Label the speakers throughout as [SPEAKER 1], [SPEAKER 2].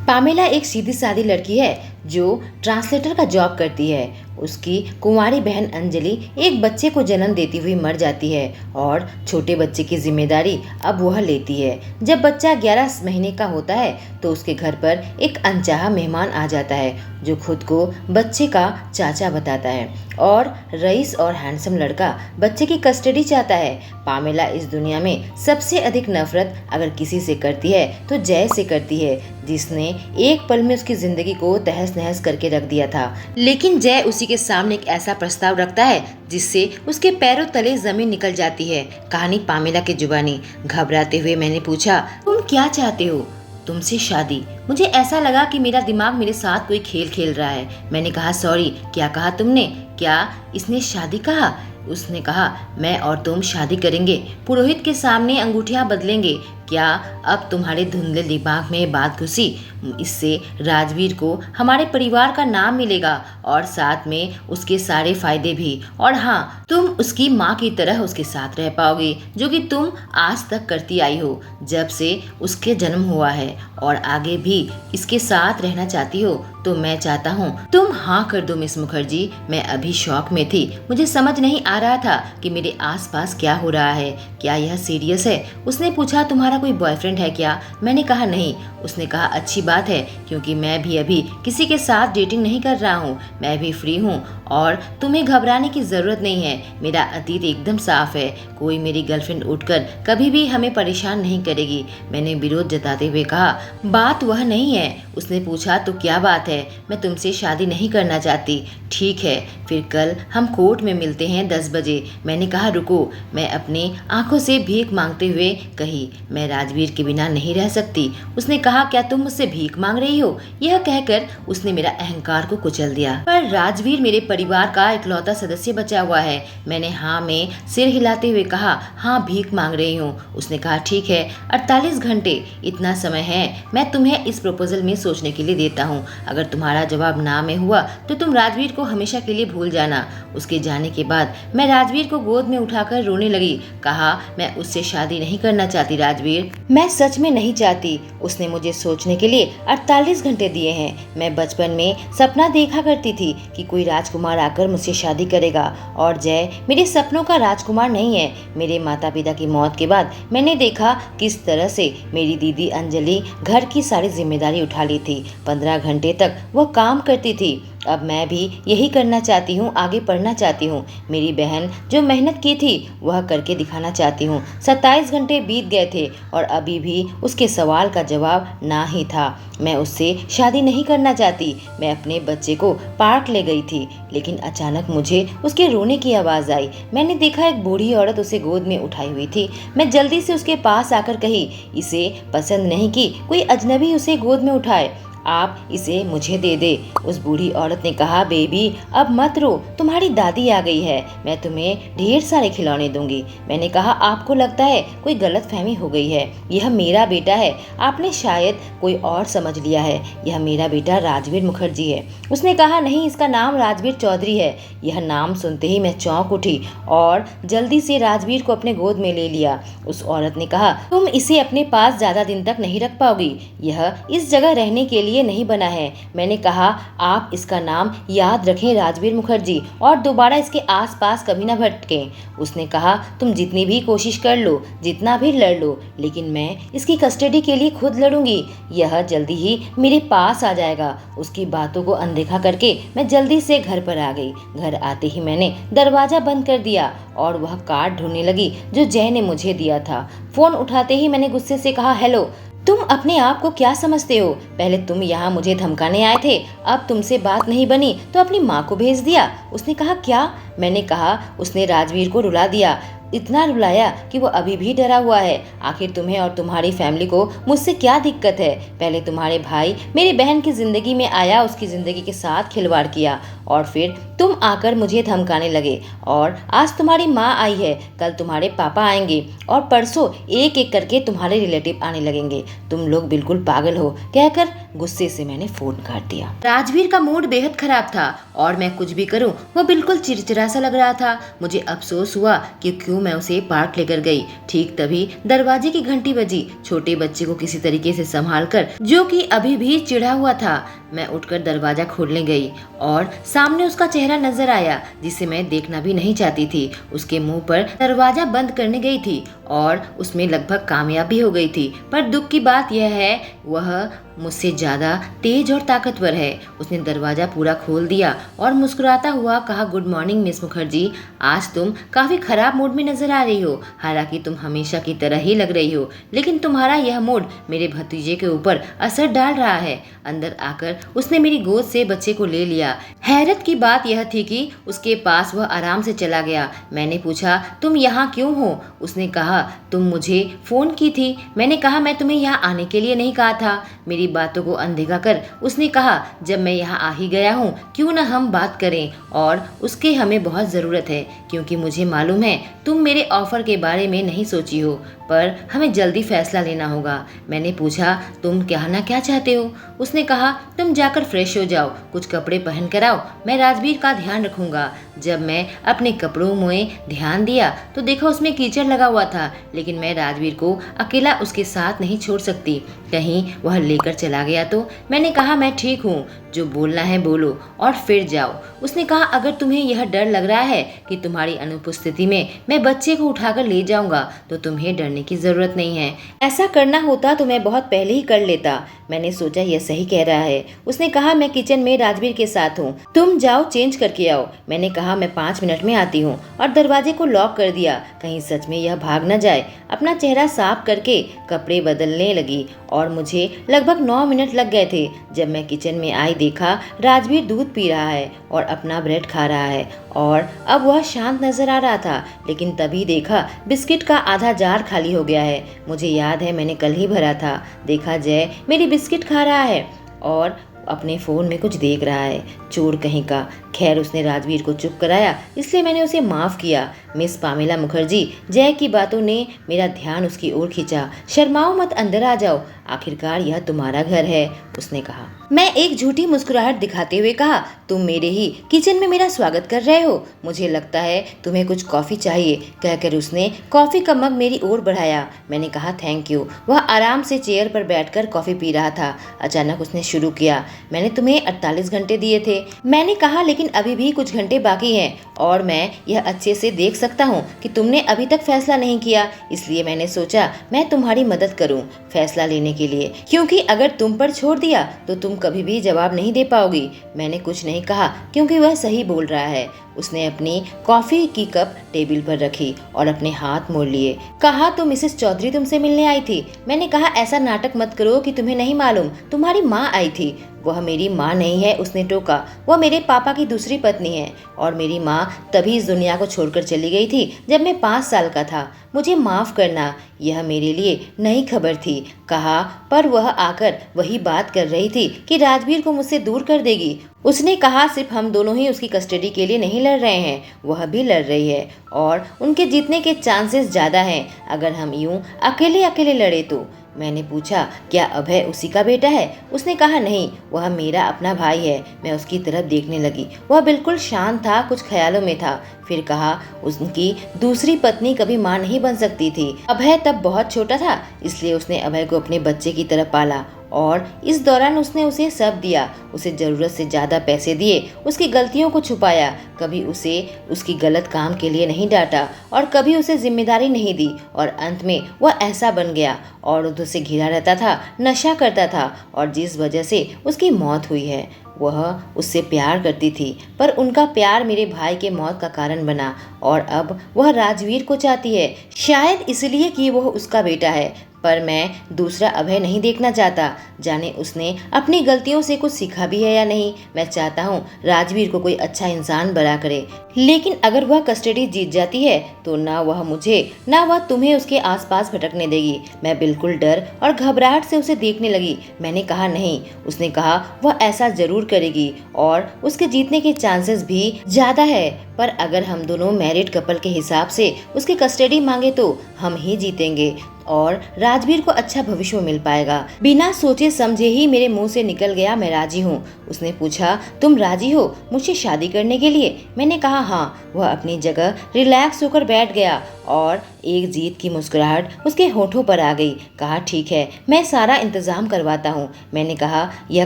[SPEAKER 1] Pamela एक सीधी सादी लड़की है जो ट्रांसलेटर का जॉब करती है। उसकी कुंवारी बहन अंजलि एक बच्चे को जन्म देती हुई मर जाती है और छोटे बच्चे की जिम्मेदारी अब वह लेती है। जब बच्चा 11 महीने का होता है तो उसके घर पर एक अनचाहा मेहमान आ जाता है जो खुद को बच्चे का चाचा बताता है और रईस और हैंडसम लड़का बच्चे की कस्टडी चाहता है। पामेला इस दुनिया में सबसे अधिक नफरत अगर किसी से करती है तो जय से करती है, जिसने एक पल में उसकी जिंदगी को तहस नहस करके रख दिया था। लेकिन जय उसी के सामने एक ऐसा प्रस्ताव रखता है जिससे उसके पैरों तले जमीन निकल जाती है। कहानी पामेला के जुबानी। घबराते हुए मैंने पूछा, तुम क्या चाहते हो? तुमसे शादी। मुझे ऐसा लगा कि मेरा दिमाग मेरे साथ कोई खेल खेल रहा है। मैंने कहा, सॉरी, क्या कहा तुमने? क्या इसने शादी कहा? उसने कहा, मैं और तुम शादी करेंगे, पुरोहित के सामने अंगूठियां बदलेंगे। क्या अब तुम्हारे धुंधले दिमाग में बात घुसी? इससे राजवीर को हमारे परिवार का नाम मिलेगा और साथ में उसके सारे फायदे भी। और हाँ, तुम उसकी माँ की तरह उसके साथ रह पाओगे, जो कि तुम आज तक करती आई हो जब से उसके जन्म हुआ है, और आगे भी इसके साथ रहना चाहती हो। तो मैं चाहता हूँ तुम हाँ कर दो मिस मुखर्जी। मैं अभी शौक में थी, मुझे समझ नहीं आ रहा था कि मेरे आसपास क्या हो रहा है। क्या यह सीरियस है? उसने पूछा, तुम्हारा कोई बॉयफ्रेंड है क्या? मैंने कहा, नहीं। उसने कहा, अच्छी बात है, क्योंकि मैं भी अभी किसी के साथ डेटिंग नहीं कर रहा हूँ। मैं भी फ्री हूँ और तुम्हें घबराने की जरूरत नहीं है। मेरा अतीत एकदम साफ है। कोई मेरी गर्लफ्रेंड उठकर कभी भी हमें परेशान नहीं करेगी। मैंने विरोध जताते हुए कहा, बात वह नहीं है। उसने पूछा, तो क्या बात है? मैं तुमसे शादी नहीं करना चाहती। ठीक है, फिर कल हम कोर्ट में मिलते हैं 10 बजे। मैंने कहा, रुको। मैं अपनी आंखों से भीख मांगते हुए कही, मैं राजवीर के बिना नहीं रह सकती। उसने कहा, क्या तुम मुझसे भीख मांग रही हो? यह कहकर उसने मेरा अहंकार को कुचल दिया। पर राजवीर मेरे परिवार का इकलौता सदस्य बचा हुआ है। मैंने हाँ में सिर हिलाते हुए कहा, हाँ, भीख मांग रही हूँ। उसने कहा, ठीक है, 48 घंटे, इतना समय है। मैं तुम्हें इस प्रपोजल में सोचने के लिए देता हूँ। अगर तुम्हारा जवाब ना में हुआ तो तुम राजवीर को हमेशा के लिए भूल जाना। उसके जाने के बाद मैं राजवीर को गोद में उठाकर रोने लगी। कहा, मैं उससे शादी नहीं करना चाहती राजवीर, मैं सच में नहीं चाहती। उसने मुझे सोचने के लिए 48 घंटे दिए हैं। मैं बचपन में सपना देखा करती थी कि कोई राजकुमार आकर मुझसे शादी करेगा, और जय मेरे सपनों का राजकुमार नहीं है। मेरे माता पिता की मौत के बाद मैंने देखा किस तरह से मेरी दीदी अंजलि घर की सारी जिम्मेदारी उठा ली थी। 15 घंटे तक वह काम करती थी। अब मैं भी यही करना चाहती हूँ, आगे पढ़ना चाहती हूँ। मेरी बहन जो मेहनत की थी वह करके दिखाना चाहती हूँ। 27 घंटे बीत गए थे और अभी भी उसके सवाल का जवाब ना ही था। मैं उससे शादी नहीं करना चाहती। मैं अपने बच्चे को पार्क ले गई थी, लेकिन अचानक मुझे उसके रोने की आवाज़ आई। मैंने देखा एक बूढ़ी औरत उसे गोद में उठाई हुई थी। मैं जल्दी से उसके पास आकर कही, इसे पसंद नहीं कि कोई अजनबी उसे गोद में उठाए, आप इसे मुझे दे दे। उस बूढ़ी औरत ने कहा, बेबी अब मत रो, तुम्हारी दादी आ गई है, मैं तुम्हें ढेर सारे खिलौने दूंगी। मैंने कहा, आपको लगता है कोई गलतफहमी हो गई है, यह मेरा बेटा है, आपने शायद कोई और समझ लिया है। यह मेरा बेटा राजवीर मुखर्जी है। उसने कहा, नहीं, इसका नाम राजवीर चौधरी है। यह नाम सुनते ही मैं चौंक उठी और जल्दी से राजवीर को अपने गोद में ले लिया। उस औरत ने कहा, तुम इसे अपने पास ज्यादा दिन तक नहीं रख पाओगी, यह इस जगह रहने के लिए नहीं बना है। मैंने कहा, आप इसका नाम याद रखें, राजवीर मुखर्जी, और दोबारा इसके आसपास कभी न भटकें। उसने कहा, तुम जितनी भी कोशिश कर लो, जितना भी लड़ लो, लेकिन मैं इसकी कस्टडी के लिए खुद लड़ूंगी। यह जल्दी ही मेरे पास आ जाएगा। उसकी बातों को अनदेखा करके मैं जल्दी से घर पर आ गई। घर आते ही मैंने दरवाजा बंद कर दिया और वह कार्ड ढूंढने लगी जो जय ने मुझे दिया था। फोन उठाते ही मैंने गुस्से से कहा, हेलो, तुम अपने आप को क्या समझते हो? पहले तुम यहाँ मुझे धमकाने आए थे, अब तुमसे बात नहीं बनी तो अपनी माँ को भेज दिया। उसने कहा, क्या? मैंने कहा, उसने राजवीर को रुला दिया, इतना रुलाया कि वो अभी भी डरा हुआ है। आखिर तुम्हें और तुम्हारी फैमिली को मुझसे क्या दिक्कत है? पहले तुम्हारे भाई मेरी बहन की जिंदगी में आया, उसकी जिंदगी के साथ खिलवाड़ किया, और फिर तुम आकर मुझे धमकाने लगे। और आज तुम्हारी माँ आई है, कल तुम्हारे पापा आएंगे, और परसों एक एक करके तुम्हारे रिलेटिव आने लगेंगे। तुम लोग बिल्कुल पागल हो, कहकर गुस्से से मैंने फोन काट दिया। राजवीर का मूड बेहद खराब था और मैं कुछ भी करूं वो बिल्कुल चिड़चिड़ा सा लग रहा था। मुझे अफसोस हुआ कि क्यों तो मैं उसे पार्क लेकर गई। ठीक तभी दरवाजे की घंटी बजी। छोटे बच्चे को किसी तरीके से संभाल कर, जो कि अभी भी चिढ़ा हुआ था, मैं उठकर दरवाजा खोलने गई और सामने उसका चेहरा नजर आया जिसे मैं देखना भी नहीं चाहती थी। उसके मुंह पर दरवाजा बंद करने गई थी और उसमें लगभग कामयाब भी हो गई थी, पर दुख की बात यह है वह मुझसे ज्यादा तेज और ताकतवर है। उसने दरवाजा पूरा खोल दिया और मुस्कुराता हुआ कहा, गुड मॉर्निंग मिस मुखर्जी, आज तुम काफी खराब मूड में नजर आ रही हो। हालांकि तुम हमेशा की तरह ही लग रही हो, लेकिन तुम्हारा यह मूड मेरे भतीजे के ऊपर असर डाल रहा है। अंदर आकर उसने मेरी गोद से बच्चे को ले लिया। हैरत की बात यह थी कि उसके पास वह आराम से चला गया। मैंने पूछा, तुम यहाँ क्यों हो? उसने कहा, तुम मुझे फोन की थी। मैंने कहा, मैं तुम्हें यहाँ आने के लिए नहीं कहा था। मेरी बातों को अनदेखा कर उसने कहा, जब मैं यहाँ आ ही गया हूँ, क्यों न हम बात करें, और उसके हमें बहुत ज़रूरत है, क्योंकि मुझे मालूम है तुम मेरे ऑफर के बारे में नहीं सोची हो, पर हमें जल्दी फैसला लेना होगा। मैंने पूछा, तुम कहना क्या चाहते हो? उसने कहा, तुम जाकर फ्रेश हो जाओ, कुछ कपड़े पहन कर आओ, मैं राजवीर का ध्यान रखूंगा। जब मैं अपने कपड़ों में ध्यान दिया तो देखा उसमें कीचड़ लगा हुआ था, लेकिन मैं राजवीर को अकेला उसके साथ नहीं छोड़ सकती, कहीं वह लेकर चला गया तो। मैंने कहा, मैं ठीक हूँ, जो बोलना है बोलो और फिर जाओ। उसने कहा, अगर तुम्हें यह डर लग रहा है कि तुम्हारी अनुपस्थिति में मैं बच्चे को उठाकर ले जाऊंगा तो तुम्हें डरने की जरूरत नहीं है। ऐसा करना होता तो मैं बहुत पहले ही कर लेता। मैंने सोचा यह सही कह रहा है। उसने कहा, मैं किचन में राजवीर के साथ हूँ, तुम जाओ चेंज करके आओ। मैंने कहा, मैं 5 मिनट में आती हूँ, और दरवाजे को लॉक कर दिया, कहीं सच में यह भाग न जाए। अपना चेहरा साफ करके कपड़े बदलने लगी और मुझे लगभग 9 मिनट लग गए थे। जब मैं किचन में आई देखा राजवीर दूध पी रहा है और अपना ब्रेड खा रहा है, और अब वह शांत नजर आ रहा था। लेकिन तभी देखा बिस्किट का आधा जार खाली हो गया है। मुझे याद है मैंने कल ही भरा था। देखा जय मेरी बिस्किट खा रहा है और अपने फ़ोन में कुछ देख रहा है, चोर कहीं का। खैर उसने राजवीर को चुप कराया, इसलिए मैंने उसे माफ़ किया। मिस पामेला मुखर्जी, जय की बातों ने मेरा ध्यान उसकी ओर खींचा। शर्माओ मत, अंदर आ जाओ, आखिरकार यह तुम्हारा घर है, उसने कहा। मैं एक झूठी मुस्कुराहट दिखाते हुए कहा, तुम मेरे ही किचन में मेरा स्वागत कर रहे हो, मुझे लगता है तुम्हें कुछ कॉफ़ी चाहिए, कहकर उसने कॉफ़ी का मग मेरी ओर बढ़ाया। मैंने कहा, थैंक यू। वह आराम से चेयर पर बैठकर कॉफ़ी पी रहा था। अचानक उसने शुरू किया, मैंने तुम्हें 48 घंटे दिए थे। मैंने कहा, लेकिन अभी भी कुछ घंटे बाकी हैं, और मैं यह अच्छे से देख सकता हूँ कि तुमने अभी तक फैसला नहीं किया, इसलिए मैंने सोचा मैं तुम्हारी मदद करूँ फैसला लेने के लिए, क्योंकि अगर तुम पर छोड़ दिया तो तुम कभी भी जवाब नहीं दे पाओगी। मैंने कुछ नहीं कहा क्योंकि वह सही बोल रहा है। उसने अपनी कॉफी की कप टेबल पर रखी और अपने हाथ मोड़ लिए। कहा, तो मिसेस चौधरी तुमसे मिलने आई थी। मैंने कहा, ऐसा नाटक मत करो कि तुम्हें नहीं मालूम, तुम्हारी माँ आई थी। वह मेरी माँ नहीं है, उसने टोका। वह मेरे पापा की दूसरी पत्नी है, और मेरी माँ तभी इस दुनिया को छोड़कर चली गई थी जब मैं 5 साल का था। मुझे माफ़ करना, यह मेरे लिए नई खबर थी। कहा, पर वह आकर वही बात कर रही थी कि राजवीर को मुझसे दूर कर देगी। उसने कहा, सिर्फ हम दोनों ही उसकी कस्टडी के लिए नहीं लड़ रहे हैं, वह भी लड़ रही है, और उनके जीतने के चांसेस ज़्यादा हैं अगर हम यूं अकेले अकेले लड़े तो। मैंने पूछा, क्या अभय उसी का बेटा है? उसने कहा, नहीं, वह मेरा अपना भाई है। मैं उसकी तरफ देखने लगी। वह बिल्कुल शांत था, कुछ ख्यालों में था। फिर कहा, उसकी दूसरी पत्नी कभी मां नहीं बन सकती थी। अभय तब बहुत छोटा था, इसलिए उसने अभय को अपने बच्चे की तरह पाला, और इस दौरान उसने उसे सब दिया। उसे ज़रूरत से ज़्यादा पैसे दिए, उसकी गलतियों को छुपाया, कभी उसे उसकी गलत काम के लिए नहीं डांटा, और कभी उसे जिम्मेदारी नहीं दी, और अंत में वह ऐसा बन गया और उसे घिरा रहता था, नशा करता था, और जिस वजह से उसकी मौत हुई है। वह उससे प्यार करती थी, पर उनका प्यार मेरे भाई के मौत का कारण बना, और अब वह राजवीर को चाहती है, शायद इसलिए कि वह उसका बेटा है। पर मैं दूसरा अभय नहीं देखना चाहता। जाने उसने अपनी गलतियों से कुछ सीखा भी है या नहीं। मैं चाहता हूँ राजवीर को कोई अच्छा इंसान बना करे, लेकिन अगर वह कस्टडी जीत जाती है तो ना वह मुझे ना वह तुम्हें उसके आसपास भटकने देगी। मैं बिल्कुल डर और घबराहट से उसे देखने लगी। मैंने कहा, नहीं। उसने कहा, वह ऐसा जरूर करेगी, और उसके जीतने के चांसेस भी ज्यादा है, पर अगर हम दोनों मैरिड कपल के हिसाब से उसकी कस्टडी मांगे तो हम ही जीतेंगे। और राजवीर को अच्छा भविष्य मिल पाएगा। बिना सोचे समझे ही मेरे मुंह से निकल गया, मैं राजी हूँ। उसने पूछा, तुम राजी हो मुझसे शादी करने के लिए? मैंने कहा हाँ। वह अपनी जगह रिलैक्स होकर बैठ गया और एक जीत की मुस्कुराहट उसके होठों पर आ गई। कहा, ठीक है, मैं सारा इंतजाम करवाता हूँ। मैंने कहा, यह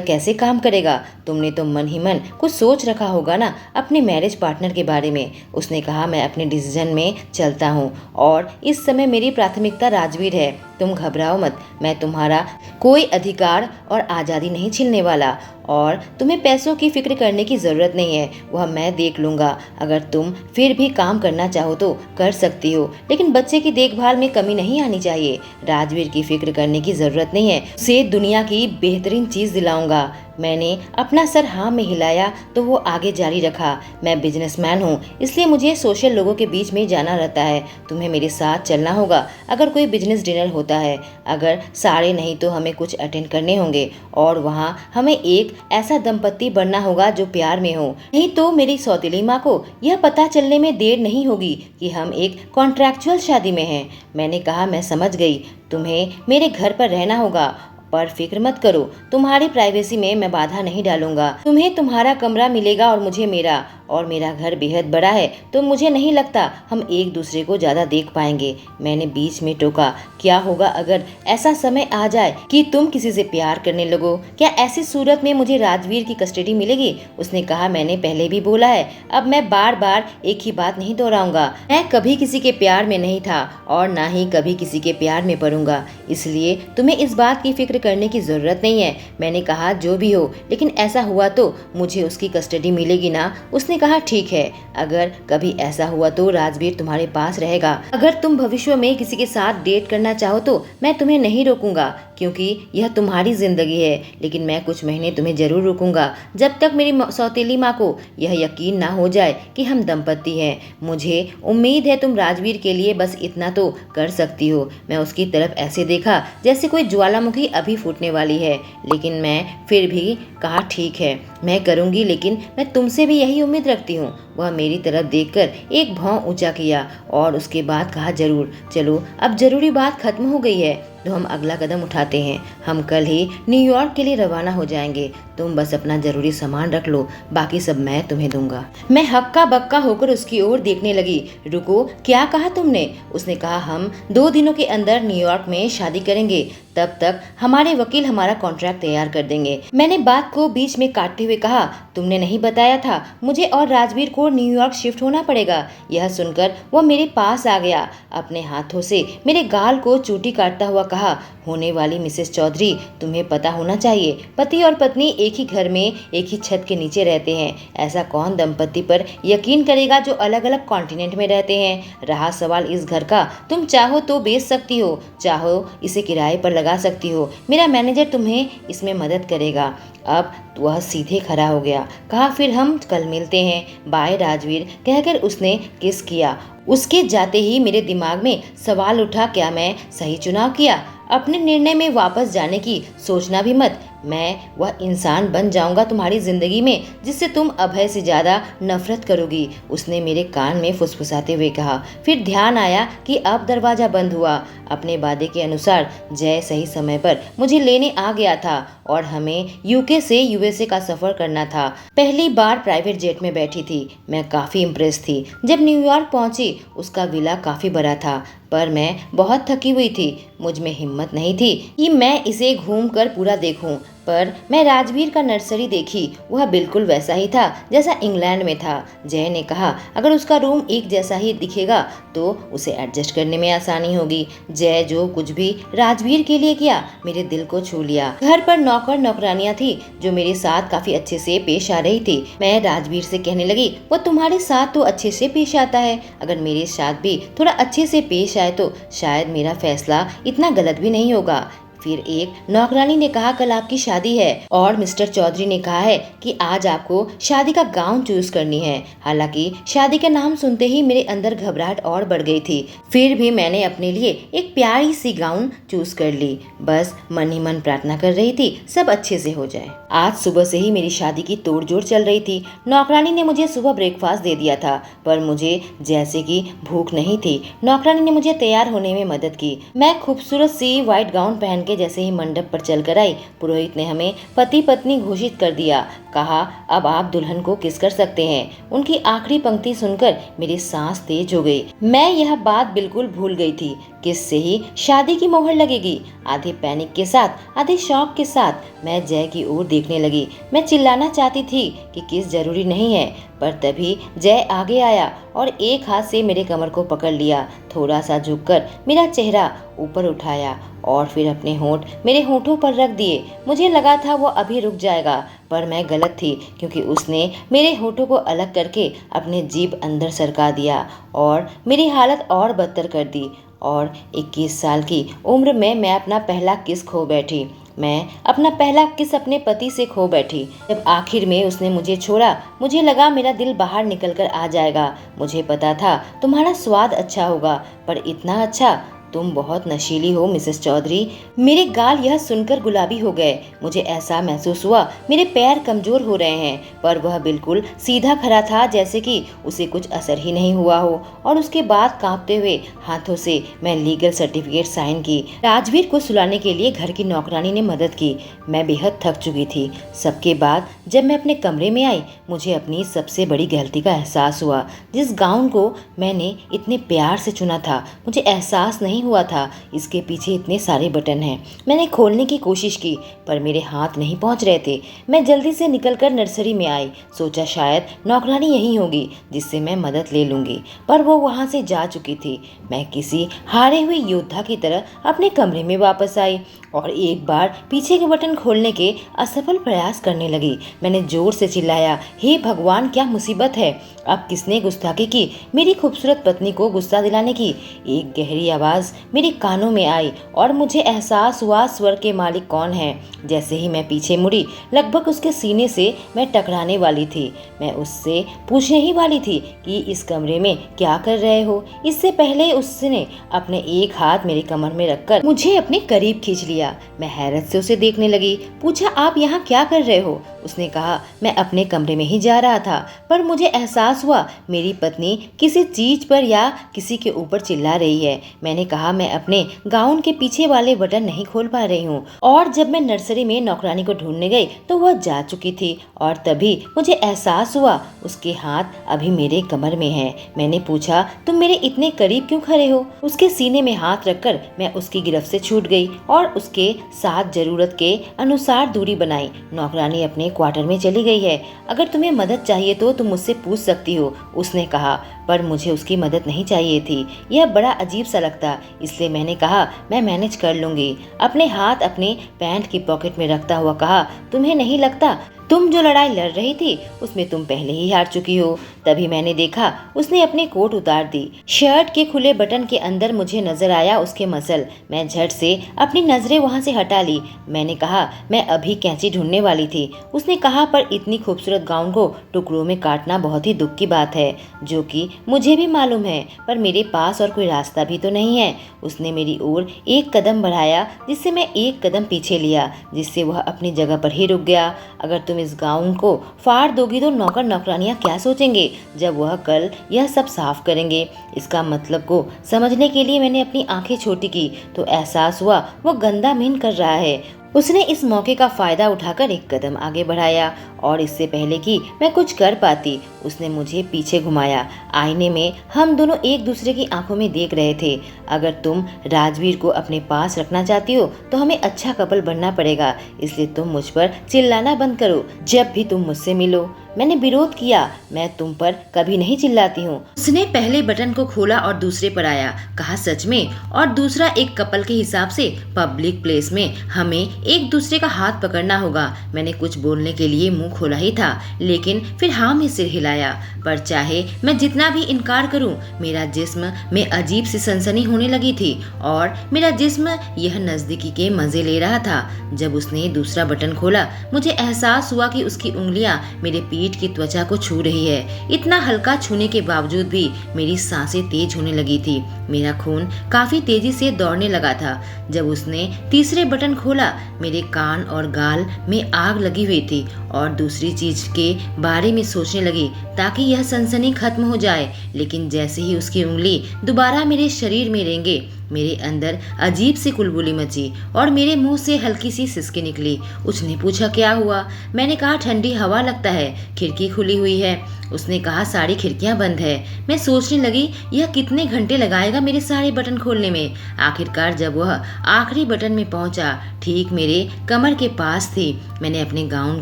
[SPEAKER 1] कैसे काम करेगा? तुमने तो मन ही मन कुछ सोच रखा होगा ना अपने मैरिज पार्टनर के बारे में। उसने कहा, मैं अपने डिसीजन में चलता हूँ और इस समय मेरी प्राथमिकता राजवीर है। तुम घबराओ मत, मैं तुम्हारा कोई अधिकार और आज़ादी नहीं छीनने वाला और तुम्हें पैसों की फिक्र करने की ज़रूरत नहीं है, वह मैं देख लूँगा। अगर तुम फिर भी काम करना चाहो तो कर सकती हो, लेकिन बच्चे की देखभाल में कमी नहीं आनी चाहिए। राजवीर की फिक्र करने की ज़रूरत नहीं है, उसे दुनिया की बेहतरीन चीज़ दिलाऊंगा। मैंने अपना सर हाँ में हिलाया तो वो आगे जारी रखा, मैं बिजनेसमैन हूँ, इसलिए मुझे सोशल लोगों के बीच में जाना रहता है। तुम्हें मेरे साथ चलना होगा अगर कोई बिजनेस डिनर होता है। अगर सारे नहीं तो हमें कुछ अटेंड करने होंगे और वहाँ हमें एक ऐसा दंपत्ति बनना होगा जो प्यार में हो। नहीं तो मेरी सौतेली माँ को यह पता चलने में देर नहीं होगी कि हम एक कॉन्ट्रैक्चुअल शादी में हैं। मैंने कहा, मैं समझ गई, तुम्हें मेरे घर पर रहना होगा, पर फिक्र मत करो, तुम्हारी प्राइवेसी में मैं बाधा नहीं डालूंगा। तुम्हें तुम्हारा कमरा मिलेगा और मुझे मेरा, और मेरा घर बेहद बड़ा है तो मुझे नहीं लगता हम एक दूसरे को ज्यादा देख पाएंगे। मैंने बीच में टोका, क्या होगा अगर ऐसा समय आ जाए कि तुम किसी से प्यार करने लगो? क्या ऐसी सूरत में मुझे राजवीर की कस्टडी मिलेगी? उसने कहा, मैंने पहले भी बोला है, अब मैं बार बार एक ही बात नहीं दोहराऊंगा। मैं कभी किसी के प्यार में नहीं था और ना ही कभी किसी के प्यार में पड़ूंगा, इसलिए तुम्हें इस बात की फिक्र करने की जरूरत नहीं है। मैंने कहा, जो भी हो, लेकिन ऐसा हुआ तो मुझे उसकी कस्टडी मिलेगी ना? उसने कहा, ठीक है, अगर कभी ऐसा हुआ तो राजवीर तुम्हारे पास रहेगा। अगर तुम भविष्य में किसी के साथ डेट करना चाहो तो मैं तुम्हें नहीं रोकूंगा, क्योंकि यह तुम्हारी जिंदगी है, लेकिन मैं कुछ महीने तुम्हें जरूर रोकूंगा जब तक मेरी सौतेली माँ को यह यकीन ना हो जाए कि हम दंपत्ति हैं। मुझे उम्मीद है तुम राजवीर के लिए बस इतना तो कर सकती हो। मैं उसकी तरफ ऐसे देखा जैसे कोई ज्वालामुखी अभी फूटने वाली है, लेकिन मैं फिर भी कहा, ठीक है, मैं करूंगी, लेकिन मैं तुमसे भी यही उम्मीद रखती हूँ। वह मेरी तरफ देखकर एक भौं ऊंचा किया और उसके बाद कहा, जरूर, चलो अब जरूरी बात खत्म हो गई है तो हम अगला कदम उठाते हैं। हम कल ही न्यूयॉर्क के लिए रवाना हो जाएंगे। तुम बस अपना जरूरी सामान रख लो, बाकी सब मैं तुम्हें दूंगा। मैं हक्का बक्का होकर उसकी ओर देखने लगी। रुको, क्या कहा तुमने? उसने कहा, हम 2 दिनों के अंदर न्यूयॉर्क में शादी करेंगे, तब तक हमारे वकील हमारा कॉन्ट्रैक्ट तैयार कर देंगे। मैंने बात को बीच में काटते हुए कहा, तुमने नहीं बताया था मुझे और राजवीर को न्यूयॉर्क शिफ्ट होना पड़ेगा। यह सुनकर वह मेरे पास आ गया, अपने हाथों से मेरे गाल को चूटी काटता हुआ कहा, होने वाली मिसेस चौधरी, तुम्हें पता होना चाहिए, पति और पत्नी एक ही घर में एक ही छत के नीचे रहते हैं। ऐसा कौन दंपत्ति पर यकीन करेगा जो अलग अलग कॉन्टिनेंट में रहते हैं? रहा सवाल इस घर का, तुम चाहो तो बेच सकती हो, चाहो इसे किराए पर लगा सकती हो, मेरा मैनेजर तुम्हें इसमें मदद करेगा। अब वह सीधे खड़ा हो गया, कहा, फिर हम कल मिलते हैं, बाय राजवीर, कहकर उसने किस किया। उसके जाते ही मेरे दिमाग में सवाल उठा, क्या मैं सही चुनाव किया? अपने निर्णय में वापस जाने की सोचना भी मत। मैं वह इंसान बन जाऊंगा तुम्हारी जिंदगी में जिससे तुम अभय से ज्यादा नफरत करोगी, उसने मेरे कान में फुसफुसाते हुए कहा। फिर ध्यान आया कि अब दरवाजा बंद हुआ। अपने वादे के अनुसार जय सही समय पर मुझे लेने आ गया था और हमें यूके से यूएसए का सफर करना था। पहली बार प्राइवेट जेट में बैठी थी। मैं काफी इम्प्रेस थी। जब न्यूयॉर्क पहुंची उसका विला काफी बड़ा था, पर मैं बहुत थकी हुई थी। मुझ में हिम्मत नहीं थी कि मैं इसे घूमकर पूरा देखूं, पर मैं राजवीर का नर्सरी देखी। वह बिल्कुल वैसा ही था जैसा इंग्लैंड में था। जय ने कहा, अगर उसका रूम एक जैसा ही दिखेगा तो उसे एडजस्ट करने में आसानी होगी। जय जो कुछ भी राजवीर के लिए किया मेरे दिल को छू लिया। घर पर नौकर नौकरानियां थी जो मेरे साथ काफी अच्छे से पेश आ रही थी। मैं राजवीर से कहने लगी, वो तुम्हारे साथ तो अच्छे से पेश आता है, अगर मेरे साथ भी थोड़ा अच्छे से पेश आए तो शायद मेरा फैसला इतना गलत भी नहीं होगा। फिर एक नौकरानी ने कहा कल आपकी शादी है और मिस्टर चौधरी ने कहा है कि आज आपको शादी का गाउन चूज करनी है। हालांकि शादी का नाम सुनते ही मेरे अंदर घबराहट और बढ़ गई थी। फिर भी मैंने अपने लिए एक प्यारी सी गाउन चूज कर ली। बस मन ही मन प्रार्थना कर रही थी सब अच्छे से हो जाए। आज सुबह से ही मेरी शादी की तोड़जोड़ चल रही थी। नौकरानी ने मुझे सुबह ब्रेकफास्ट दे दिया था, पर मुझे जैसे कि भूख नहीं थी। नौकरानी ने मुझे तैयार होने में मदद की। मैं खूबसूरत सी व्हाइट गाउन पहन के जैसे ही मंडप पर चलकर आई, पुरोहित ने हमें पति पत्नी घोषित कर दिया। कहा अब आप दुल्हन को किस कर सकते हैं। उनकी आखिरी पंक्ति सुनकर मेरी सांस तेज हो गई। मैं यह बात बिल्कुल भूल गई थी। किस से ही शादी की मोहर लगेगी। आधे पैनिक के साथ आधे शौक के साथ मैं जय की ओर देखने लगी। मैं चिल्लाना चाहती थी कि किस जरूरी नहीं है, पर तभी जय आगे आया और एक हाथ से मेरे कमर को पकड़ लिया। थोड़ा सा झुककर मेरा चेहरा ऊपर उठाया और फिर अपने होंठ मेरे होंठों पर रख दिए। मुझे लगा था वो अभी रुक जाएगा, पर मैं गलत थी, क्योंकि उसने मेरे होंठों को अलग करके अपने जीभ अंदर सरका दिया और मेरी हालत और बदतर कर दी। और 21 साल की उम्र में मैं अपना पहला किस खो बैठी। मैं अपना पहला किस अपने पति से खो बैठी। जब आखिर में उसने मुझे छोड़ा, मुझे लगा मेरा दिल बाहर निकल कर आ जाएगा। मुझे पता था तुम्हारा स्वाद अच्छा होगा, पर इतना अच्छा? तुम बहुत नशीली हो मिसेस चौधरी। मेरे गाल यह सुनकर गुलाबी हो गए। मुझे ऐसा महसूस हुआ मेरे पैर कमजोर हो रहे हैं, पर वह बिल्कुल सीधा खड़ा था जैसे कि उसे कुछ असर ही नहीं हुआ हो। और उसके बाद कांपते हुए हाथों से मैं लीगल सर्टिफिकेट साइन की। राजवीर को सुलाने के लिए घर की नौकरानी ने मदद की। मैं बेहद थक चुकी थी। सबके बाद जब मैं अपने कमरे में आई, मुझे अपनी सबसे बड़ी गलती का एहसास हुआ। जिस गाउन को मैंने इतने प्यार से चुना था, मुझे एहसास नहीं हुआ था इसके पीछे इतने सारे बटन हैं। मैंने खोलने की कोशिश की, पर मेरे हाथ नहीं पहुंच रहे थे। मैं जल्दी से निकलकर नर्सरी में आई। सोचा शायद नौकरानी यही होगी जिससे मैं मदद ले लूंगी, पर वो वहां से जा चुकी थी। मैं किसी हारे हुए योद्धा की तरह अपने कमरे में वापस आई और एक बार पीछे के बटन खोलने के असफल प्रयास करने लगी। मैंने जोर से चिल्लाया, हे भगवान, क्या मुसीबत है। अब किसने गुस्ताखी की? मेरी खूबसूरत पत्नी को गुस्सा दिलाने की। एक गहरी आवाज मेरे कानों में आई और मुझे एहसास हुआ स्वर के मालिक कौन है। जैसे ही मैं पीछे मुड़ी, लगभग उसके सीने से मैं टकराने वाली थी। मैं उससे पूछने ही वाली थी कि इस कमरे में क्या कर रहे हो। इससे पहले उसने अपने एक हाथ मेरी कमर में रखकर मुझे अपने करीब खींच लिया। मैं हैरत से उसे देखने लगी। पूछा, आप यहाँ क्या कर रहे हो? उसने कहा, मैं अपने कमरे में ही जा रहा था, पर मुझे एहसास हुआ मेरी पत्नी किसी चीज पर या किसी के ऊपर चिल्ला रही है। मैंने कहा, मैं अपने गाउन के पीछे वाले बटन नहीं खोल पा रही हूँ। और जब मैं नर्सरी में नौकरानी को ढूंढने गई तो वह जा चुकी थी और तभी मुझे एहसास हुआ उसके हाथ अभी मेरे कमर में है। मैंने पूछा, तुम मेरे इतने करीब क्यों खड़े हो? उसके सीने में हाथ रखकर मैं उसकी गिरफ्त से छूट गई और उसके साथ जरूरत के अनुसार दूरी बनाई। नौकरानी अपने क्वार्टर में चली गई है। अगर तुम्हें मदद चाहिए तो तुम मुझसे पूछ सकती हो, उसने कहा, पर मुझे उसकी मदद नहीं चाहिए थी। यह बड़ा अजीब सा लगता, इसलिए मैंने कहा, मैं मैनेज कर लूंगी। अपने हाथ अपने पैंट की पॉकेट में रखता हुआ कहा, तुम्हें नहीं लगता तुम जो लड़ाई लड़ रही थी उसमें तुम पहले ही हार चुकी हो? तभी मैंने देखा उसने अपनी कोट उतार दी। शर्ट के खुले बटन के अंदर मुझे नजर आया उसके मसल। मैं झट से अपनी नजरें वहां से हटा ली। मैंने कहा, मैं अभी कैंची ढूंढने वाली थी। उसने कहा, पर इतनी खूबसूरत गाउन को टुकड़ों में काटना बहुत ही दुख की बात है, जो कि मुझे भी मालूम है, पर मेरे पास और कोई रास्ता भी तो नहीं है। उसने मेरी ओर एक कदम बढ़ाया, जिससे मैं एक कदम पीछे लिया, जिससे वह अपनी जगह पर ही रुक गया। अगर तुम इस गाउन को फाड़ दोगी तो नौकर नौकरानियां क्या सोचेंगे जब वह कल यह सब साफ करेंगे? इसका मतलब को समझने के लिए मैंने अपनी आंखें छोटी की तो एहसास हुआ वो गंदा मीन कर रहा है। उसने इस मौके का फायदा उठाकर एक कदम आगे बढ़ाया और इससे पहले कि मैं कुछ कर पाती उसने मुझे पीछे घुमाया। आईने में हम दोनों एक दूसरे की आंखों में देख रहे थे। अगर तुम राजवीर को अपने पास रखना चाहती हो तो हमें अच्छा कपल बनना पड़ेगा, इसलिए तुम मुझ पर चिल्लाना बंद करो जब भी तुम मुझसे मिलो। मैंने विरोध किया। मैं तुम पर कभी नहीं चिल्लाती हूँ। उसने पहले बटन को खोला और दूसरे पर आया। कहा सच में? और दूसरा, एक कपल के हिसाब से पब्लिक प्लेस में हमें एक दूसरे का हाथ पकड़ना होगा। मैंने कुछ बोलने के लिए मुंह खोला ही था, लेकिन फिर हाँ में सिर हिलाया। पर चाहे मैं जितना भी इनकार करूं, मेरा जिस्म में अजीब सी सनसनी होने लगी थी और मेरा जिस्म यह नजदीकी के मजे ले रहा था। जब उसने दूसरा बटन खोला, मुझे एहसास हुआ कि उसकी उंगलियां मेरे पीठ की त्वचा को छू रही है। इतना हल्का छूने के बावजूद भी मेरी सांसें तेज होने लगी थी। मेरा खून काफी तेजी से दौड़ने लगा था। जब उसने तीसरे बटन खोला, मेरे कान और गाल में आग लगी हुई थी और दूसरी चीज के बारे में सोचने लगी ताकि यह सनसनी खत्म हो जाए। लेकिन जैसे ही उसकी उंगली दोबारा मेरे शरीर में रेंगे, मेरे अंदर अजीब सी कुलबुली मची और मेरे मुंह से हल्की सी सिसकी निकली। उसने पूछा क्या हुआ? मैंने कहा ठंडी हवा लगता है, खिड़की खुली हुई है। उसने कहा सारी खिड़कियां बंद है। मैं सोचने लगी यह कितने घंटे लगाएगा मेरे सारे बटन खोलने में। आखिरकार जब वह आखिरी बटन में पहुंचा, ठीक मेरे कमर के पास थी, मैंने अपने गाउन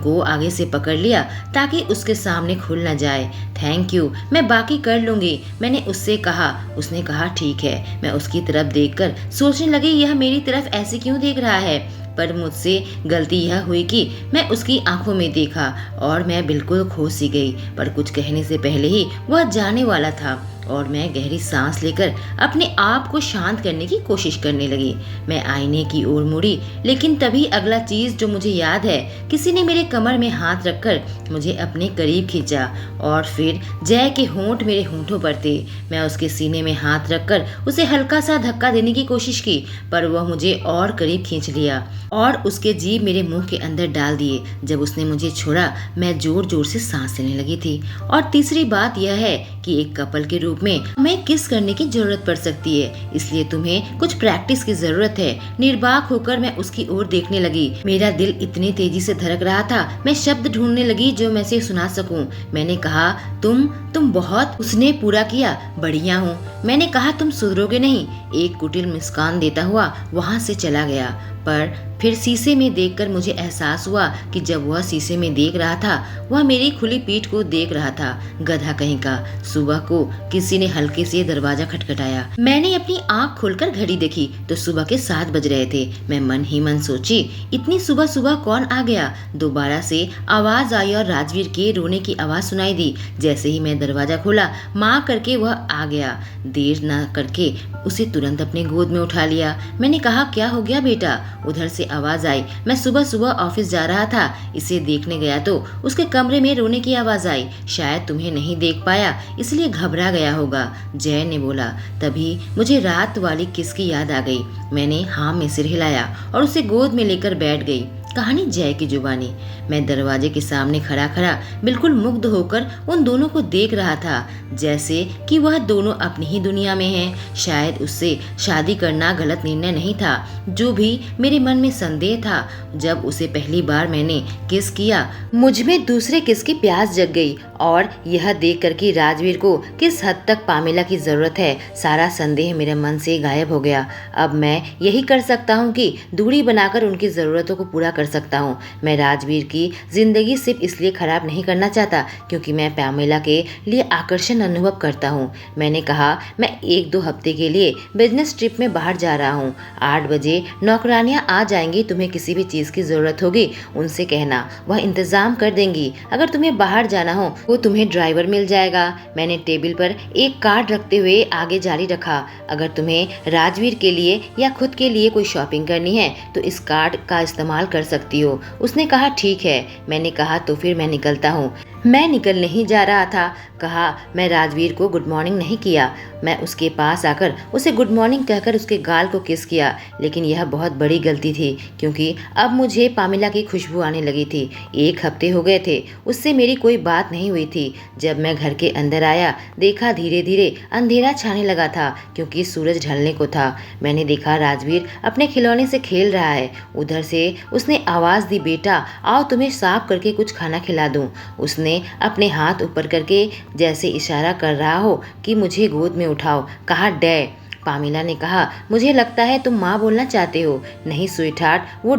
[SPEAKER 1] को आगे से पकड़ लिया ताकि उसके सामने खुल न जाए। थैंक यू, मैं बाकी कर लूंगी, मैंने उससे कहा। उसने कहा ठीक है। मैं उसकी तरफ देखकर सोचने लगी यह मेरी तरफ ऐसे क्यों देख रहा है। पर मुझसे गलती यह हुई कि मैं उसकी आंखों में देखा और मैं बिल्कुल खो सी गई। पर कुछ कहने से पहले ही वह जाने वाला था और मैं गहरी सांस लेकर अपने आप को शांत करने की कोशिश करने लगी। मैं आईने की ओर मुड़ी, लेकिन तभी अगला चीज जो मुझे याद है, किसी ने मेरे कमर में हाथ रखकर मुझे अपने करीब खींचा और फिर जय के होंठ मेरे होंठों पर थे। मैं उसके सीने में हाथ रखकर उसे हल्का सा धक्का देने की कोशिश की, पर वह मुझे और करीब खींच लिया और उसके जीभ मेरे मुंह के अंदर डाल दिए। जब उसने मुझे छोड़ा, मैं जोर जोर से सांस लेने लगी थी। और तीसरी बात यह है कि एक कपल के रूप में हमें किस करने की जरूरत पड़ सकती है, इसलिए तुम्हें कुछ प्रैक्टिस की जरूरत है। निर्बाक होकर मैं उसकी ओर देखने लगी। मेरा दिल इतनी तेजी से धड़क रहा था, मैं शब्द ढूंढने लगी जो मैं से सुना सकूं। मैंने कहा तुम बहुत। उसने पूरा किया, बढ़िया हूँ। मैंने कहा तुम सुधरोगे नहीं। एक कुटिल मुस्कान देता हुआ वहाँ से चला गया। पर फिर शीशे में देखकर मुझे एहसास हुआ कि जब वह शीशे में देख रहा था, वह मेरी खुली पीठ को देख रहा था। गधा कहीं का। सुबह को किसी ने हल्के से दरवाजा खटखटाया। मैंने अपनी आंख खोलकर घड़ी देखी तो सुबह के 7 बज रहे थे। मैं मन ही मन सोची इतनी सुबह सुबह कौन आ गया। दोबारा से आवाज आई और राजवीर के रोने की आवाज सुनाई दी। जैसे ही मैं दरवाजा खोला, माँ करके वह आ गया। देर न करके उसे तुरंत अपने गोद में उठा लिया। मैंने कहा क्या हो गया बेटा? उधर से आवाज आई। मैं सुबह सुबह ऑफिस जा रहा था, इसे देखने गया तो उसके कमरे में रोने की आवाज आई। शायद तुम्हें नहीं देख पाया इसलिए घबरा गया होगा, जय ने बोला। तभी मुझे रात वाली किस की याद आ गई। मैंने हाँ में सिर हिलाया और उसे गोद में लेकर बैठ गई। कहानी जय की जुबानी। मैं दरवाजे के सामने खड़ा खड़ा बिल्कुल मुग्ध होकर उन दोनों को देख रहा था, जैसे कि वह दोनों अपनी ही दुनिया में हैं। शायद उससे शादी करना गलत निर्णय नहीं था, जो भी मेरे मन में संदेह था। जब उसे पहली बार मैंने किस किया, मुझ में दूसरे किस की प्यास जग गई और यह देख कर कि राजवीर को किस हद तक पामेला की जरूरत है, सारा संदेह मेरे मन से गायब हो गया। अब मैं यही कर सकता हूँ कि दूरी बनाकर उनकी जरूरतों को पूरा कर सकता हूँ। मैं राजवीर की जिंदगी सिर्फ इसलिए खराब नहीं करना चाहता क्योंकि मैं पामेला के लिए आकर्षण अनुभव करता हूँ। मैंने कहा मैं 1-2 हफ्ते के लिए बिजनेस ट्रिप में बाहर जा रहा हूँ। 8 बजे नौकरानियाँ आ जाएंगी। तुम्हें किसी भी चीज़ की ज़रूरत होगी उनसे कहना, वह इंतज़ाम कर देंगी। अगर तुम्हें बाहर जाना हो वो तुम्हें ड्राइवर मिल जाएगा। मैंने टेबल पर एक कार्ड रखते हुए आगे जारी रखा। अगर तुम्हें राजवीर के लिए या खुद के लिए कोई शॉपिंग करनी है तो इस कार्ड का इस्तेमाल कर सकती हो। उसने कहा ठीक है। मैंने कहा तो फिर मैं निकलता हूँ। मैं निकल नहीं जा रहा था। कहा मैं राजवीर को गुड मॉर्निंग नहीं किया। मैं उसके पास आकर उसे गुड मॉर्निंग कहकर उसके गाल को किस किया, लेकिन यह बहुत बड़ी गलती थी क्योंकि अब मुझे पामेला की खुशबू आने लगी थी। 1 हफ्ते हो गए थे उससे मेरी कोई बात नहीं हुई थी। जब मैं घर के अंदर आया, देखा धीरे धीरे अंधेरा छाने लगा था क्योंकि सूरज ढलने को था। मैंने देखा राजवीर अपने खिलौने से खेल रहा है। उधर से उसने आवाज़ दी, बेटा आओ तुम्हें साफ करके कुछ खाना खिला दूँ। उसने अपने हाथ ऊपर करके जैसे इशारा कर रहा हो कि मुझे गोद में उठाओ, कहा डै। पामिला ने कहा, मुझे लगता है तुम माँ बोलना चाहते हो। नहीं स्वीटहार्ट, वो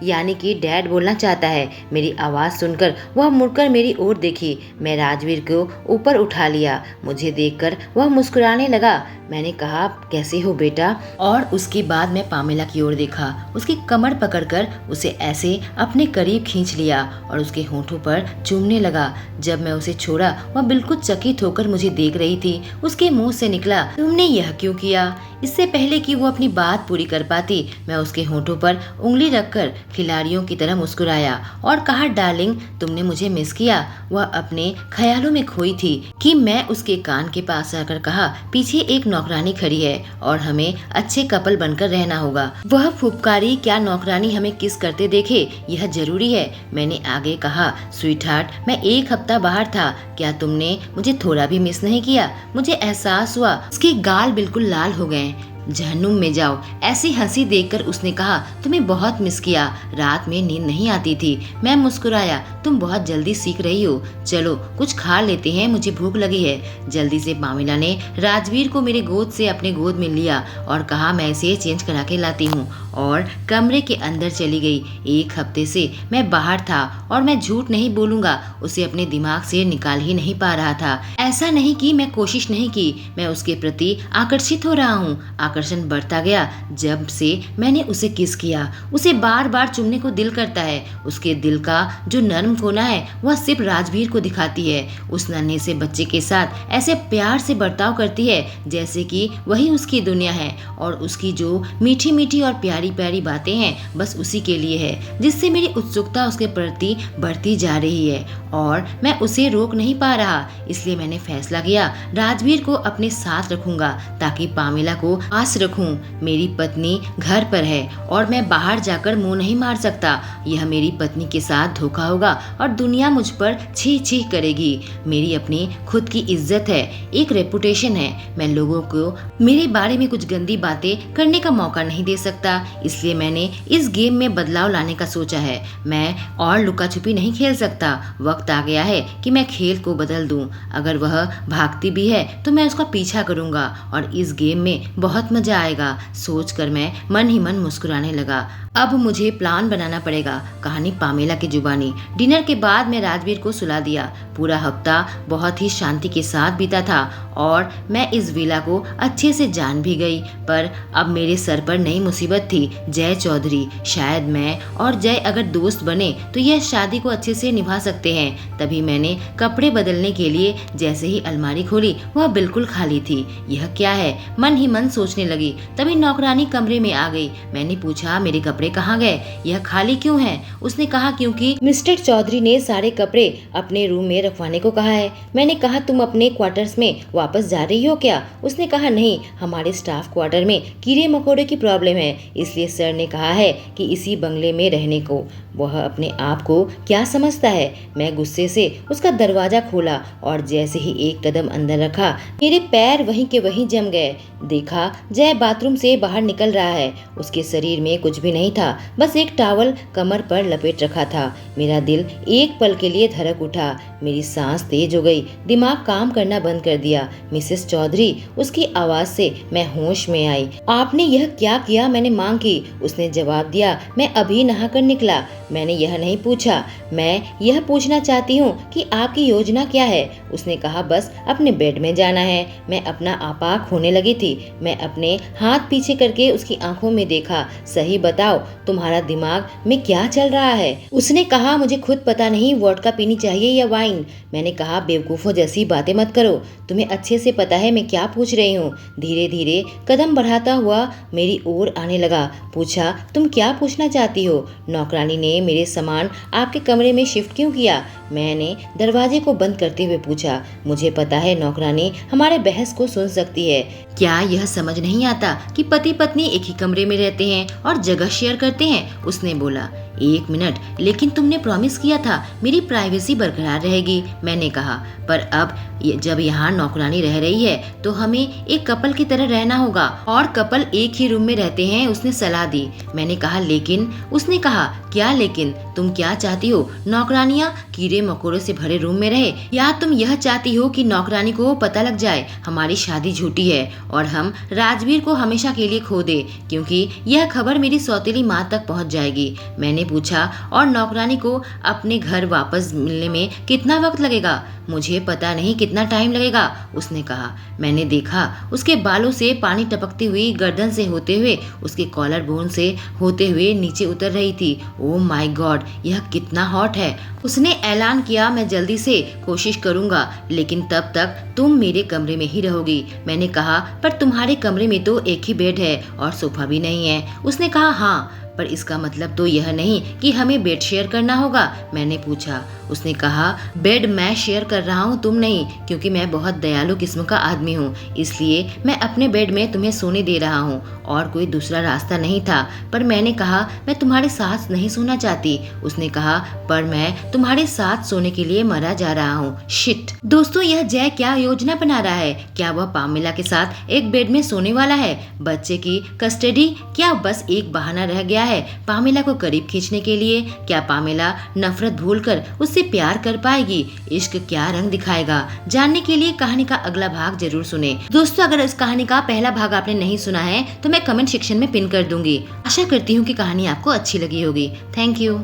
[SPEAKER 1] यानी कि डैड बोलना चाहता है। मेरी आवाज़ सुनकर वह मुड़कर मेरी ओर देखी। मैं राजवीर को ऊपर उठा लिया। मुझे देखकर वह मुस्कुराने लगा। मैंने कहा, कैसे हो बेटा? और उसके बाद मैं पामिला की ओर देखा। उसकी कमर पकड़कर उसे ऐसे अपने करीब खींच लिया और उसके होठों पर चूमने लगा। जब मैं उसे छोड़ा, वह बिल्कुल चकित होकर मुझे देख रही थी। उसके मुंह से निकला, तुमने यह क्यों किया? इससे पहले कि वो अपनी बात पूरी कर पाती, मैं उसके होठों पर उंगली रखकर खिलाड़ियों की तरह मुस्कुराया और कहा, डार्लिंग, तुमने मुझे मिस किया? वह अपने ख्यालों में खोई थी कि मैं उसके कान के पास आकर कहा, पीछे एक नौकरानी खड़ी है और हमें अच्छे कपल बनकर रहना होगा। वह फुफकारी, क्या नौकरानी हमें किस करते देखे, यह जरूरी है? मैंने आगे कहा, स्वीटहार्ट, मैं एक हफ्ता बाहर था, क्या तुमने मुझे थोड़ा भी मिस नहीं किया? मुझे एहसास हुआ। उसके गाल बिल्कुल लाल हो गए। जहन्नुम में जाओ। ऐसी हंसी देखकर उसने कहा, तुम्हें बहुत मिस किया, रात में नींद नहीं आती थी। मैं मुस्कुराया, तुम बहुत जल्दी सीख रही हो, चलो कुछ खा लेते हैं, मुझे भूख लगी है। जल्दी से पामिला ने राजवीर को मेरे गोद से अपने गोद में लिया और कहा, मैं इसे चेंज करा के लाती हूँ, और कमरे के अंदर चली गई। एक हफ्ते से मैं बाहर था और मैं झूठ नहीं बोलूंगा, उसे अपने दिमाग से निकाल ही नहीं पा रहा था। ऐसा नहीं कि मैं कोशिश नहीं की, मैं उसके प्रति आकर्षित हो रहा हूँ। आकर्षण बढ़ता गया जब से मैंने उसे किस किया। उसे बार बार चुमने को दिल करता है। उसके दिल का जो नर्म कोना है वह सिर्फ राजवीर को दिखाती है। उस नन्हे से बच्चे के साथ ऐसे प्यार से बर्ताव करती है जैसे कि वही उसकी दुनिया है, और उसकी जो मीठी मीठी और प्यारी प्यारी बातें हैं बस उसी के लिए है, जिससे मेरी उत्सुकता उसके प्रति बढ़ती जा रही है और मैं उसे रोक नहीं पा रहा। इसलिए मैंने फैसला किया, राजवीर को अपने साथ रखूंगा ताकि पामिला को पास रखूं। मेरी पत्नी घर पर है और मैं बाहर जाकर मुंह नहीं मार सकता। यह मेरी पत्नी के साथ धोखा होगा और दुनिया मुझ पर छी छी करेगी। मेरी अपनी खुद की इज्जत है, एक रेपुटेशन है। मैं लोगों को मेरे बारे में कुछ गंदी बातें करने का मौका नहीं दे सकता। इसलिए मैंने इस गेम में बदलाव लाने का सोचा है। मैं और लुका छुपी नहीं खेल सकता। वक्त आ गया है कि मैं खेल को बदल दूं। अगर वह भागती भी है तो मैं उसका पीछा करूंगा और इस गेम में बहुत मजा आएगा। सोचकर मैं मन ही मन मुस्कुराने लगा। अब मुझे प्लान बनाना पड़ेगा। कहानी पामिला की जुबानी। डिनर के बाद मैं राजवीर को सुला दिया। पूरा हफ्ता बहुत ही शांति के साथ बीता था और मैं इस विला को अच्छे से जान भी गई। पर अब मेरे सर पर नई मुसीबत थी, जय चौधरी। शायद मैं और जय अगर दोस्त बने तो यह शादी को अच्छे से निभा सकते हैं। तभी मैंने कपड़े बदलने के लिए जैसे ही अलमारी खोली वह बिल्कुल खाली थी। यह क्या है, मन ही मन सोचने लगी। तभी नौकरानी कमरे में आ गई। मैंने पूछा, मेरे कपड़े कहाँ गए, यह खाली क्यों है? उसने कहा, क्योंकि मिस्टर चौधरी ने सारे कपड़े अपने रूम में रखवाने को कहा है। मैंने कहा, तुम अपने क्वार्टर्स में वापस जा रही हो क्या? उसने कहा, नहीं, हमारे स्टाफ क्वार्टर में कीड़े मकोड़े की प्रॉब्लम है, इसलिए सर ने कहा है कि इसी बंगले में रहने को। वह अपने आप को क्या समझता है? मैं गुस्से से उसका दरवाजा खोला और जैसे ही एक कदम अंदर रखा मेरे पैर वहीं के वहीं जम गए। देखा, जय बाथरूम से बाहर निकल रहा है। उसके शरीर में कुछ भी नहीं था, बस एक टॉवल कमर पर लपेट रखा था। मेरा दिल एक पल के लिए धड़क उठा। मेरी सांस तेज हो गई, दिमाग काम करना बंद कर दिया। मिसेस चौधरी, उसकी आवाज से मैं होश में आई। आपने यह क्या किया? मैंने मांग की। उसने जवाब दिया, मैं अभी नहाकर निकला। मैंने यह नहीं पूछा, मैं यह पूछना चाहती हूँ कि आपकी योजना क्या है? उसने कहा, बस अपने बेड में जाना है। मैं अपना आपा खोने लगी थी। मैं अपने हाथ पीछे करके उसकी आंखों में देखा। सही बताओ, तुम्हारा दिमाग में क्या चल रहा है? उसने कहा, मुझे खुद पता नहीं वोडका पीनी चाहिए या वाइन। मैंने कहा, बेवकूफों जैसी बातें मत करो, तुम्हें अच्छे से पता है मैं क्या पूछ रही हूँ। धीरे धीरे कदम बढ़ाता हुआ मेरी ओर आने लगा। पूछा, तुम क्या पूछना चाहती हो? नौकरानी ने मेरे सामान आपके कमरे में शिफ्ट क्यों किया? मैंने दरवाजे को बंद करते हुए पूछा। मुझे पता है नौकरानी हमारे बहस को सुन सकती है। क्या यह समझ नहीं आता कि पति पत्नी एक ही कमरे में रहते हैं और जगह शेयर करते हैं? उसने बोला। एक मिनट, लेकिन तुमने प्रॉमिस किया था मेरी प्राइवेसी बरकरार रहेगी। मैंने कहा, पर अब जब यहाँ नौकरानी रह रही है तो हमें एक कपल की तरह रहना होगा और कपल एक ही रूम में रहते हैं, उसने सलाह दी। मैंने कहा लेकिन, उसने कहा क्या लेकिन, तुम क्या चाहती हो, नौकरानियाँ कीड़े मकोड़ों से भरे रूम में रहे, या तुम यह चाहती हो कि नौकरानी को पता लग जाए हमारी शादी झूठी है और हम राजवीर को हमेशा के लिए खो दे, क्योंकि यह खबर मेरी सौतेली माँ तक पहुँच जाएगी। मैंने पूछा और नौकरानी को अपने घर वापस मिलने में कितना वक्त लगेगा? मुझे पता नहीं कितना टाइम लगेगा, उसने कहा। मैंने देखा उसके बालों से पानी टपकती हुई गर्दन से होते हुए उसके कॉलर बोन से होते हुए नीचे उतर रही थी। ओह माय गॉड, यह कितना हॉट है। उसने ऐलान किया मैं जल्दी से कोशिश करूंगा, लेकिन तब तक तुम मेरे कमरे में ही रहोगी। मैंने कहा पर तुम्हारे कमरे में तो एक ही बेड है और सोफा भी नहीं है। उसने कहा हाँ, पर इसका मतलब तो यह नहीं कि हमें बेड शेयर करना होगा। मैंने पूछा। उसने कहा बेड मैं शेयर कर रहा हूँ, तुम नहीं, क्योंकि मैं बहुत दयालु किस्म का आदमी हूँ, इसलिए मैं अपने बेड में तुम्हें सोने दे रहा हूँ और कोई दूसरा रास्ता नहीं था। पर मैंने कहा मैं तुम्हारे साथ नहीं सोना चाहती। उसने कहा पर मैं तुम्हारे साथ सोने के लिए मरा जा रहा हूँ। शिट दोस्तों, यह जय क्या योजना बना रहा है? क्या वह पामेला के साथ एक बेड में सोने वाला है? बच्चे की कस्टडी क्या बस एक बहाना रह गया है पामेला को करीब खींचने के लिए? क्या पामेला नफरत भूलकर उससे प्यार कर पाएगी? इश्क क्या रंग दिखाएगा? जानने के लिए कहानी का अगला भाग जरूर सुने। दोस्तों, अगर इस कहानी का पहला भाग आपने नहीं सुना है तो मैं कमेंट सेक्शन में पिन कर दूंगी। आशा करती हूँ कि कहानी आपको अच्छी लगी होगी। Thank you.